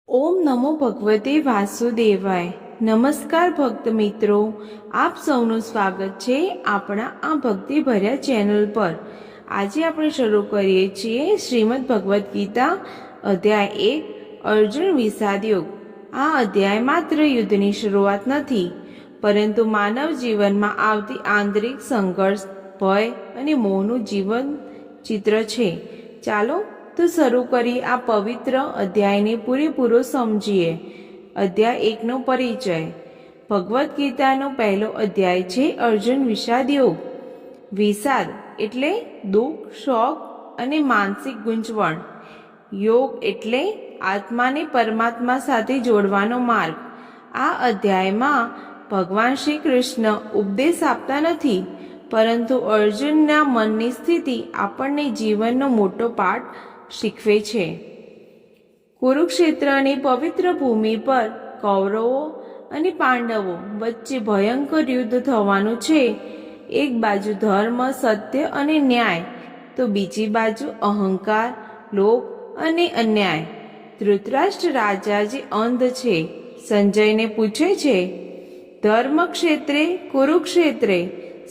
ઓમ નમો ભગવતે વાસુદેવાય। નમસ્કાર ભક્ત મિત્રો, આપ સૌનું સ્વાગત છે આપણા આ ભક્તિભર્યા ચેનલ પર। આજે આપણે શરૂ કરીએ છીએ શ્રીમદ ભગવદ્ ગીતા અધ્યાય 1 અર્જુન વિષાદ યોગ। આ અધ્યાય માત્ર યુદ્ધની શરૂઆત નથી, પરંતુ માનવ જીવનમાં આવતી આંતરિક સંઘર્ષ, ભય અને મોહનું જીવન ચિત્ર છે। ચાલો તો શરૂ કરી આ પવિત્ર અધ્યાયને પૂરેપૂરો સમજીએ। અધ્યાય 1નો પરિચય। ભગવદ્ ગીતાનો પહેલો અધ્યાય છે અર્જુન વિષાદ યોગ। વિષાદ એટલે દુઃખ, શોક અને માનસિક ગૂંચવણ। યોગ એટલે આત્માને પરમાત્મા સાથે જોડવાનો માર્ગ। આ અધ્યાયમાં ભગવાન શ્રી કૃષ્ણ ઉપદેશ આપતા નથી, પરંતુ અર્જુનના મનની સ્થિતિ આપણને જીવનનો મોટો પાઠ શીખવે છે। કુરુક્ષેત્રની પવિત્ર ભૂમિ પર કૌરવો અને પાંડવો વચ્ચે ભયંકર યુદ્ધ થવાનું છે। એક બાજુ ધર્મ, સત્ય અને ન્યાય, તો બીજી બાજુ અહંકાર, લોભ અને અન્યાય। ધૃતરાષ્ટ્ર રાજા જે અંધ છે, સંજયને પૂછે છે, ધર્મ ક્ષેત્રે કુરુક્ષેત્રે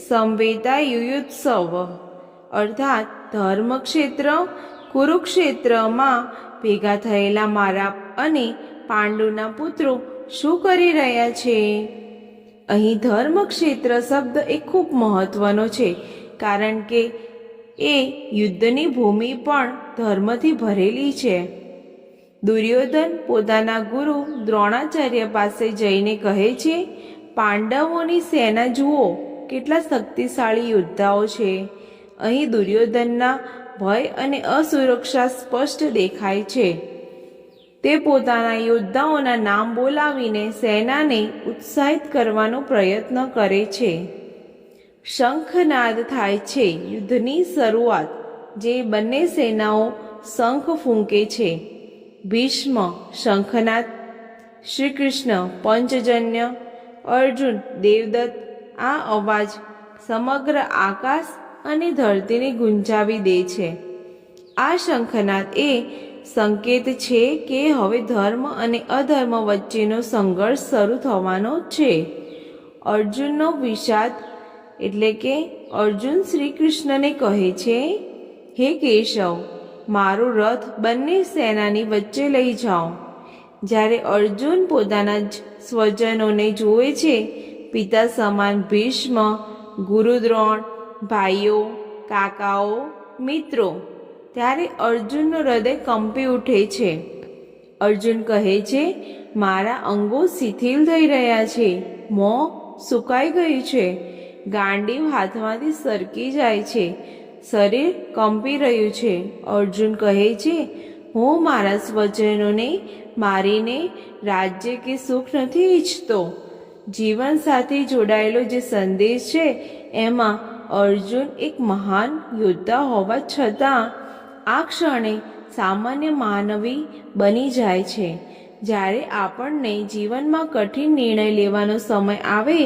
સંવેતા યુયુત્સવ, અર્થાત ધર્મક્ષેત્ર કુરુક્ષેત્રમાં ભેગા થયેલા મારા અને પાંડુના પુત્રો શું કરી રહ્યા છે? અહીં ધર્મક્ષેત્ર શબ્દ એ ખૂબ મહત્વનો છે, કારણ કે એ યુદ્ધની ભૂમિ પણ ધર્મથી ભરેલી છે। દુર્યોધન પોતાના ગુરુ દ્રોણાચાર્ય પાસે જઈને કહે છે, પાંડવોની સેના જુઓ, કેટલા શક્તિશાળી યોદ્ધાઓ છે। અહીં દુર્યોધનના ભય અને અસુરક્ષા સ્પષ્ટ દેખાય છે। તે પોતાના યોદ્ધાઓના નામ બોલાવીને સેનાને ઉત્સાહિત કરવાનો પ્રયત્ન કરે છે। શંખનાદ થાય છે। યુદ્ધની શરૂઆત, જે બંને સેનાઓ શંખ ફૂંકે છે। ભીષ્મ શંખનાદ, શ્રી કૃષ્ણ પંચજન્ય, અર્જુન દેવદત્ત। આ અવાજ સમગ્ર આકાશ અને ધરતીને ગુંજાવી દે છે। આ શંખનાદ એ સંકેત છે કે હવે ધર્મ અને અધર્મ વચ્ચેનો સંઘર્ષ શરૂ થવાનો છે। અર્જુનનો વિષાદ એટલે કે અર્જુન શ્રી કૃષ્ણને કહે છે, હે કેશવ, મારું રથ બંને સેનાની વચ્ચે લઈ જાઓ। જ્યારે અર્જુન પોતાના જ સ્વજનોને જુએ છે, પિતા સમાન ભીષ્મ, ગુરુ દ્રોણ, ભાઈઓ, કાકાઓ, મિત્રો, ત્યારે અર્જુનનું હૃદય કંપી ઉઠે છે। અર્જુન કહે છે, મારા અંગો શિથિલ થઈ રહ્યા છે, મોં સુકાઈ ગયું છે, ગાંડીવ હાથમાંથી સરકી જાય છે, શરીર કંપી રહ્યું છે। અર્જુન કહે છે, હું મારા સ્વજનોને મારીને રાજ્ય કે સુખ નથી ઈચ્છતો। જીવન સાથે જોડાયેલો જે સંદેશ છે, એમાં અર્જુન એક મહાન યોદ્ધા હોવા છતાં આ ક્ષણે સામાન્ય માનવી બની જાય છે। જ્યારે આપણને જીવનમાં કઠિન નિર્ણય લેવાનો સમય આવે,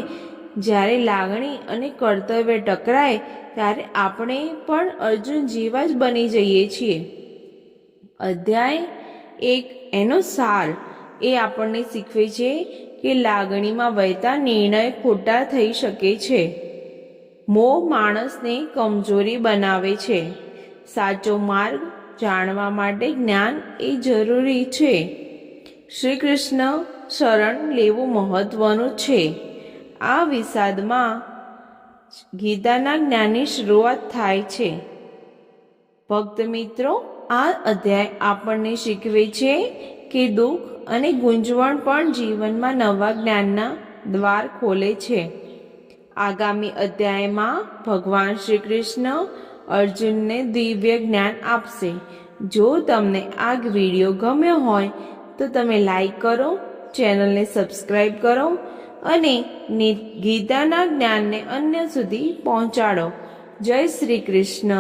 જ્યારે લાગણી અને કર્તવ્ય ટકરાય, ત્યારે આપણે પણ અર્જુન જેવા જ બની જઈએ છીએ। અધ્યાય 1 એનો સાર એ આપણને શીખવે છે કે લાગણીમાં વહેતા નિર્ણય ખોટા થઈ શકે છે। મોહ માણસને કમજોરી બનાવે છે। સાચો માર્ગ જાણવા માટે જ્ઞાન એ જરૂરી છે। શ્રી કૃષ્ણ શરણ લેવું મહત્વનું છે। આ વિષાદમાં ગીતાના જ્ઞાનની શરૂઆત થાય છે। ભક્ત મિત્રો, આ અધ્યાય આપણને શીખવે છે કે દુઃખ અને ગુંચવણ પણ જીવનમાં નવા જ્ઞાનના દ્વાર ખોલે છે। આગામી અધ્યાયમાં ભગવાન શ્રી કૃષ્ણ અર્જુનને દિવ્ય જ્ઞાન આપશે। જો તમને આ વિડીયો ગમ્યો હોય તો તમે લાઈક કરો, ચેનલને સબસ્ક્રાઈબ કરો અને ગીતાના જ્ઞાનને અન્ય સુધી પહોંચાડો। જય શ્રી કૃષ્ણ।